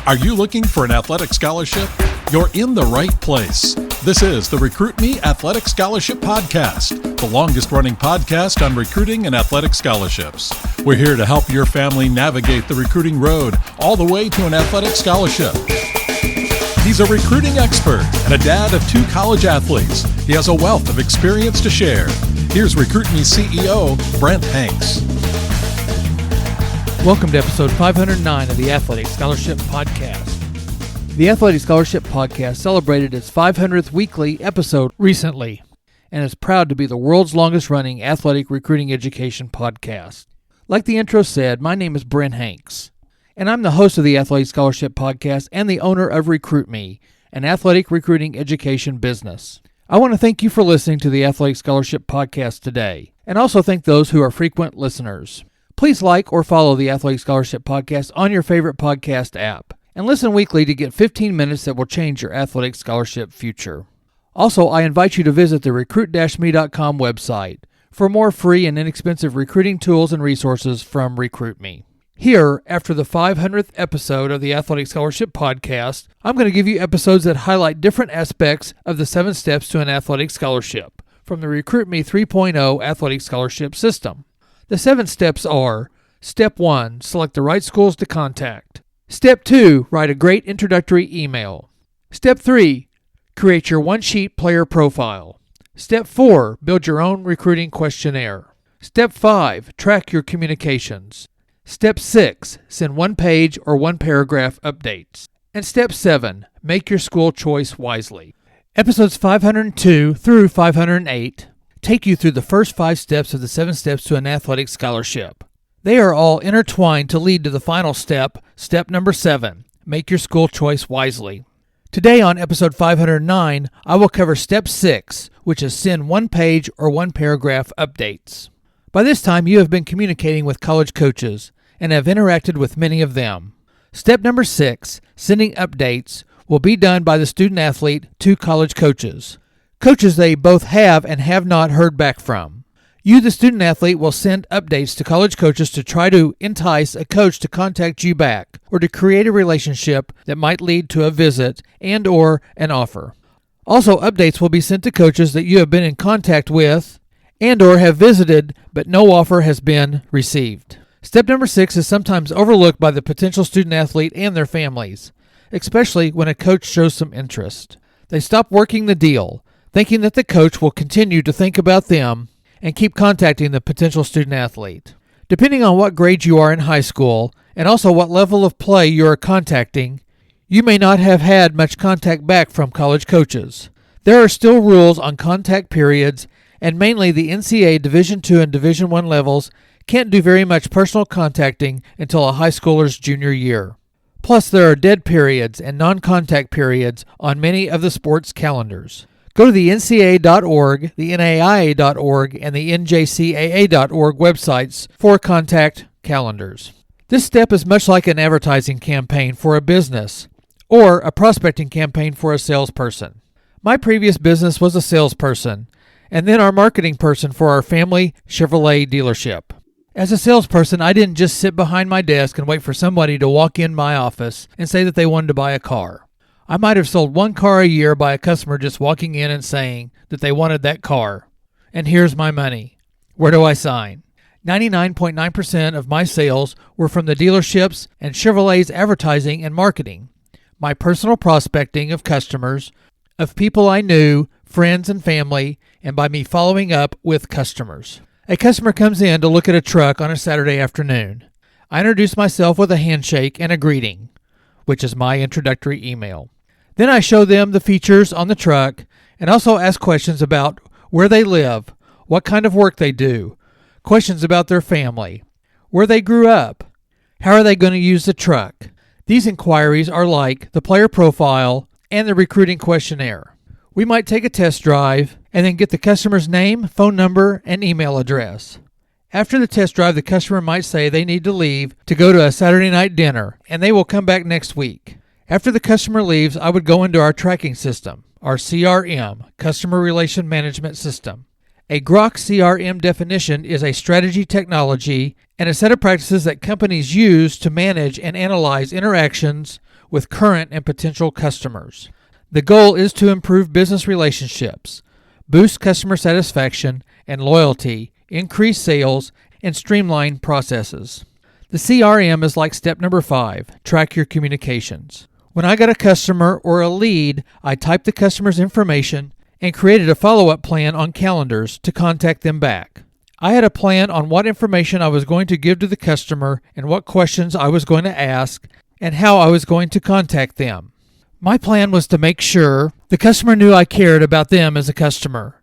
Are you looking for an athletic scholarship? You're in the right place. This is the Recruit Me Athletic Scholarship Podcast, the longest-running podcast on recruiting and athletic scholarships. We're here to help your family navigate the recruiting road all the way to an athletic scholarship. He's a recruiting expert and a dad of 2 college athletes. He has a wealth of experience to share. Here's Recruit Me CEO, Brent Hanks. Welcome to episode 509 of the Athletic Scholarship Podcast. The Athletic Scholarship Podcast celebrated its 500th weekly episode recently and is proud to be the world's longest-running athletic recruiting education podcast. Like the intro said, my name is Brent Hanks, and I'm the host of the Athletic Scholarship Podcast and the owner of Recruit Me, an athletic recruiting education business. I want to thank you for listening to the Athletic Scholarship Podcast today, and also thank those who are frequent listeners. Please like or follow the Athletic Scholarship Podcast on your favorite podcast app, and listen weekly to get 15 minutes that will change your athletic scholarship future. Also, I invite you to visit the recruit-me.com website for more free and inexpensive recruiting tools and resources from Recruit Me. Here, after the 500th episode of the Athletic Scholarship Podcast, I'm going to give you episodes that highlight different aspects of the 7 steps to an athletic scholarship from the Recruit Me 3.0 athletic scholarship system. The 7 steps are: Step 1, select the right schools to contact. Step 2, write a great introductory email. Step 3, create your one-sheet player profile. Step 4, build your own recruiting questionnaire. Step 5, track your communications. Step 6, send one-page or one-paragraph updates. And Step 7, make your school choice wisely. Episodes 502 through 508 take you through the first 5 steps of the 7 steps to an athletic scholarship. They are all intertwined to lead to the final step, step number 7, make your school choice wisely. Today on episode 509, I will cover step 6, which is send one-page or one-paragraph updates. By this time, you have been communicating with college coaches and have interacted with many of them. Step number 6, sending updates, will be done by the student-athlete to college coaches. Coaches they both have and have not heard back from. You, the student-athlete, will send updates to college coaches to try to entice a coach to contact you back or to create a relationship that might lead to a visit and or an offer. Also, updates will be sent to coaches that you have been in contact with and or have visited, but no offer has been received. Step number 6 is sometimes overlooked by the potential student-athlete and their families, especially when a coach shows some interest. They stop working the deal, thinking that the coach will continue to think about them and keep contacting the potential student-athlete. Depending on what grade you are in high school and also what level of play you are contacting, you may not have had much contact back from college coaches. There are still rules on contact periods, and mainly the NCAA Division II and Division I levels can't do very much personal contacting until a high schooler's junior year. Plus, there are dead periods and non-contact periods on many of the sports calendars. Go to the NCAA.org, the NAIA.org, and the NJCAA.org websites for contact calendars. This step is much like an advertising campaign for a business or a prospecting campaign for a salesperson. My previous business was a salesperson and then our marketing person for our family Chevrolet dealership. As a salesperson, I didn't just sit behind my desk and wait for somebody to walk in my office and say that they wanted to buy a car. I might have sold 1 car a year by a customer just walking in and saying that they wanted that car. And here's my money. Where do I sign? 99.9% of my sales were from the dealerships and Chevrolet's advertising and marketing. My personal prospecting of customers, of people I knew, friends and family, and by me following up with customers. A customer comes in to look at a truck on a Saturday afternoon. I introduce myself with a handshake and a greeting, which is my introductory email. Then I show them the features on the truck and also ask questions about where they live, what kind of work they do, questions about their family, where they grew up, how are they going to use the truck. These inquiries are like the player profile and the recruiting questionnaire. We might take a test drive and then get the customer's name, phone number, and email address. After the test drive, the customer might say they need to leave to go to a Saturday night dinner and they will come back next week. After the customer leaves, I would go into our tracking system, our CRM, Customer Relation Management System. A Grok CRM definition is a strategy technology and a set of practices that companies use to manage and analyze interactions with current and potential customers. The goal is to improve business relationships, boost customer satisfaction and loyalty, increase sales, and streamline processes. The CRM is like step number 5, track your communications. When I got a customer or a lead, I typed the customer's information and created a follow-up plan on calendars to contact them back. I had a plan on what information I was going to give to the customer and what questions I was going to ask and how I was going to contact them. My plan was to make sure the customer knew I cared about them as a customer,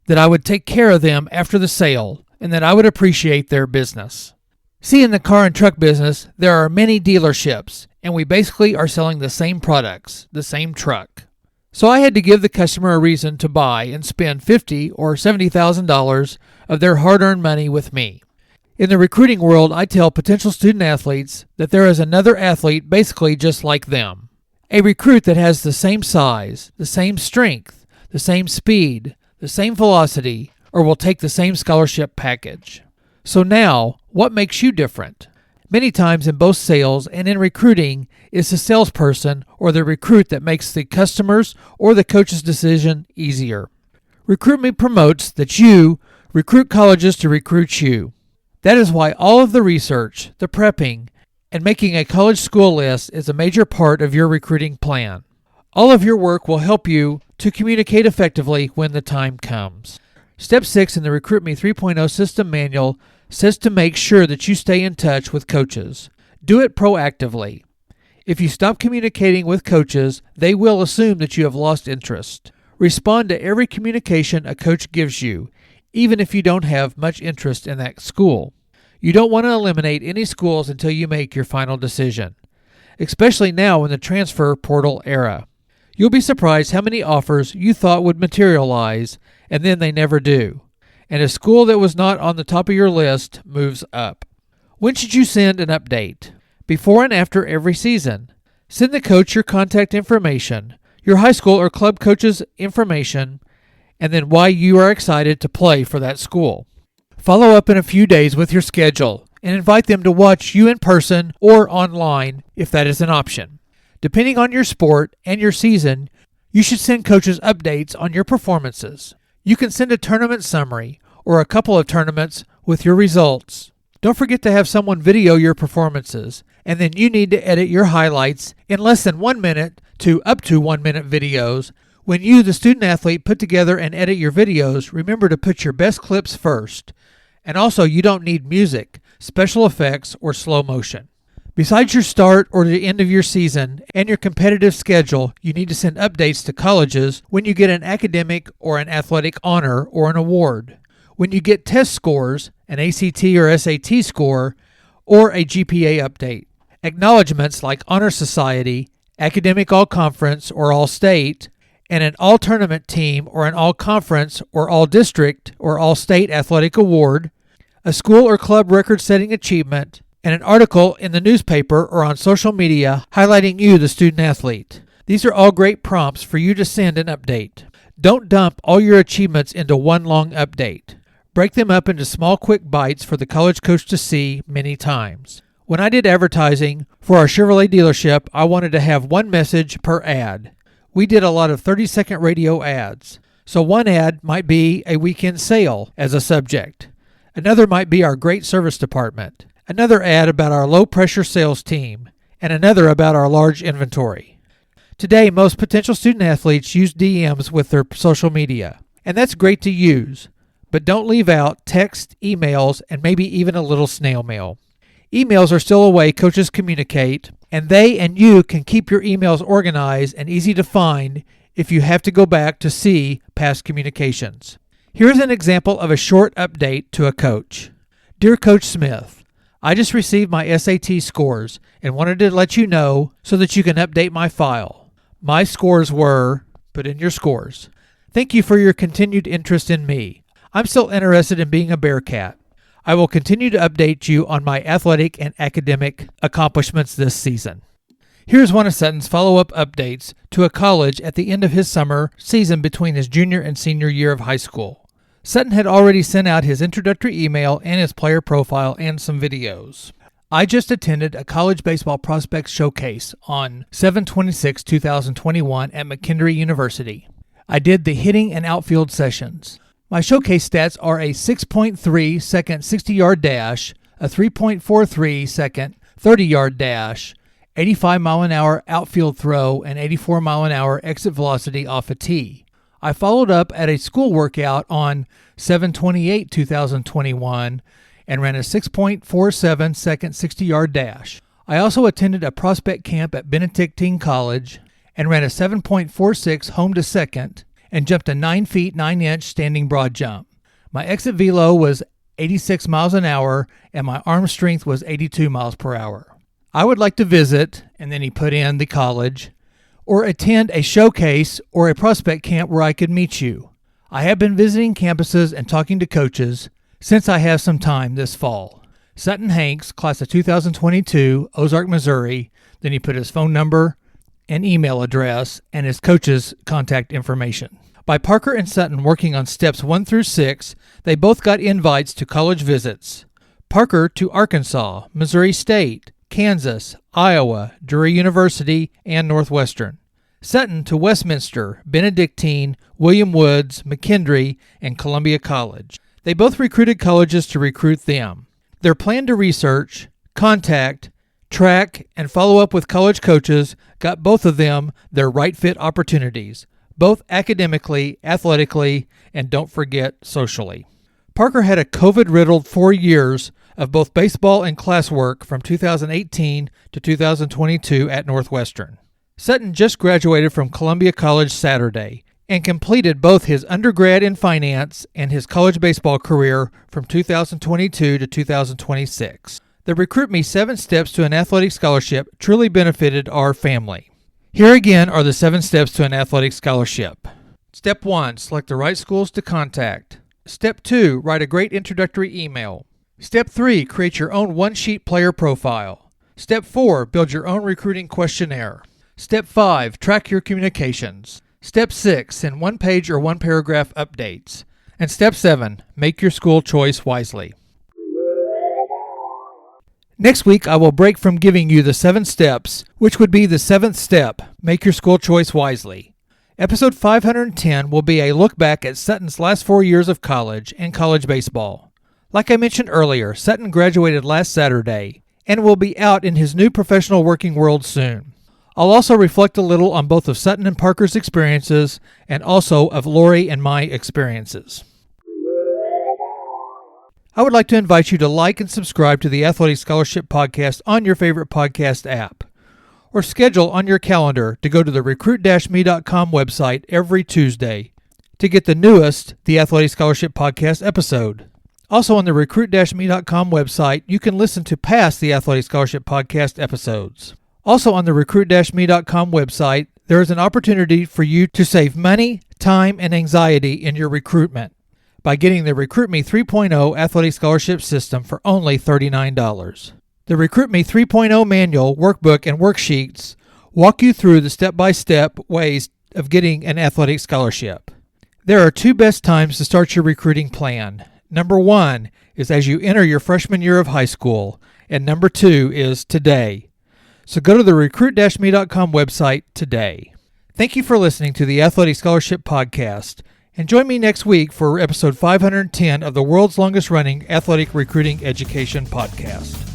that I would take care of them after the sale, and that I would appreciate their business. See, in the car and truck business, there are many dealerships, and we basically are selling the same products, the same truck. So I had to give the customer a reason to buy and spend $50,000 or $70,000 of their hard-earned money with me. In the recruiting world, I tell potential student athletes that there is another athlete basically just like them. A recruit that has the same size, the same strength, the same speed, the same velocity, or will take the same scholarship package. So now, what makes you different? Many times in both sales and in recruiting, it's the salesperson or the recruit that makes the customer's or the coach's decision easier. RecruitMe promotes that you recruit colleges to recruit you. That is why all of the research, the prepping, and making a college school list is a major part of your recruiting plan. All of your work will help you to communicate effectively when the time comes. Step 6 in the RecruitMe 3.0 system manual says to make sure that you stay in touch with coaches. Do it proactively. If you stop communicating with coaches, they will assume that you have lost interest. Respond to every communication a coach gives you, even if you don't have much interest in that school. You don't want to eliminate any schools until you make your final decision, especially now in the transfer portal era. You'll be surprised how many offers you thought would materialize, and then they never do. And a school that was not on the top of your list moves up. When should you send an update? Before and after every season. Send the coach your contact information, your high school or club coach's information, and then why you are excited to play for that school. Follow up in a few days with your schedule and invite them to watch you in person or online if that is an option. Depending on your sport and your season, you should send coaches updates on your performances. You can send a tournament summary or a couple of tournaments with your results. Don't forget to have someone video your performances, and then you need to edit your highlights in less than 1 minute to up to 1 minute videos. When you, the student athlete, put together and edit your videos, remember to put your best clips first. And also, you don't need music, special effects, or slow motion. Besides your start or the end of your season and your competitive schedule, you need to send updates to colleges when you get an academic or an athletic honor or an award, when you get test scores, an ACT or SAT score, or a GPA update. Acknowledgments like Honor Society, Academic All-Conference or All-State, and an All-Tournament team or an All-Conference or All-District or All-State athletic award, a school or club record-setting achievement, and an article in the newspaper or on social media highlighting you, the student athlete. These are all great prompts for you to send an update. Don't dump all your achievements into one long update. Break them up into small, quick bites for the college coach to see many times. When I did advertising for our Chevrolet dealership, I wanted to have one message per ad. We did a lot of 30-second radio ads. So one ad might be a weekend sale as a subject. Another might be our great service department. Another ad about our low-pressure sales team, and another about our large inventory. Today, most potential student athletes use DMs with their social media, and that's great to use, but don't leave out text, emails, and maybe even a little snail mail. Emails are still a way coaches communicate, and they and you can keep your emails organized and easy to find if you have to go back to see past communications. Here's an example of a short update to a coach. Dear Coach Smith, I just received my SAT scores and wanted to let you know so that you can update my file. My scores were, put in your scores. Thank you for your continued interest in me. I'm still interested in being a Bearcat. I will continue to update you on my athletic and academic accomplishments this season. Here's one of Sutton's follow-up updates to a college at the end of his summer season between his junior and senior year of high school. Sutton had already sent out his introductory email and his player profile and some videos. I just attended a college baseball prospects showcase on 7/26/2021 at McKendree University. I did the hitting and outfield sessions. My showcase stats are a 6.3 second 60-yard dash, a 3.43 second 30-yard dash, 85 mile an hour outfield throw, and 84 mile an hour exit velocity off a tee. I followed up at a school workout on 7/28/2021 and ran a 6.47 second 60-yard dash. I also attended a prospect camp at Benedictine College and ran a 7.46 home to second and jumped a 9 feet 9 inch standing broad jump. My exit velo was 86 miles an hour and my arm strength was 82 miles per hour. I would like to visit, and then he put in the college, or attend a showcase or a prospect camp where I could meet you. I have been visiting campuses and talking to coaches since I have some time this fall. Sutton Hanks, class of 2022, Ozark, Missouri. Then he put his phone number and email address and his coach's contact information. By Parker and Sutton working on steps 1 through 6, they both got invites to college visits. Parker to Arkansas, Missouri State, Kansas, Iowa, Drury University, and Northwestern. Sutton to Westminster, Benedictine, William Woods, McKendree, and Columbia College. They both recruited colleges to recruit them. Their plan to research, contact, track, and follow up with college coaches got both of them their right fit opportunities, both academically, athletically, and don't forget, socially. Parker had a COVID-riddled 4 years of both baseball and classwork from 2018 to 2022 at Northwestern. Sutton just graduated from Columbia College Saturday and completed both his undergrad in finance and his college baseball career from 2022 to 2026. The Recruit Me 7 Steps to an Athletic Scholarship truly benefited our family. Here again are the 7 steps to an athletic scholarship. Step 1, select the right schools to contact. Step 2, write a great introductory email. Step 3, create your own one-sheet player profile. Step 4, build your own recruiting questionnaire. Step 5, track your communications. Step 6, send one-page or one-paragraph updates. And Step 7, make your school choice wisely. Next week, I will break from giving you the 7 steps, which would be the 7th step, make your school choice wisely. Episode 510 will be a look back at Sutton's last 4 years of college and college baseball. Like I mentioned earlier, Sutton graduated last Saturday and will be out in his new professional working world soon. I'll also reflect a little on both of Sutton and Parker's experiences and also of Lori and my experiences. I would like to invite you to like and subscribe to the Athletic Scholarship Podcast on your favorite podcast app, or schedule on your calendar to go to the recruit-me.com website every Tuesday to get the newest The Athletic Scholarship Podcast episode. Also on the recruit-me.com website, you can listen to past The Athletic Scholarship Podcast episodes. Also on the recruit-me.com website, there is an opportunity for you to save money, time, and anxiety in your recruitment by getting the Recruit Me 3.0 Athletic Scholarship System for only $39. The Recruit Me 3.0 manual, workbook, and worksheets walk you through the step-by-step ways of getting an athletic scholarship. There are 2 best times to start your recruiting plan. Number 1 is as you enter your freshman year of high school, and number 2 is today. So go to the recruit-me.com website today. Thank you for listening to the Athletic Scholarship Podcast, and join me next week for episode 510 of the world's longest running athletic recruiting education podcast.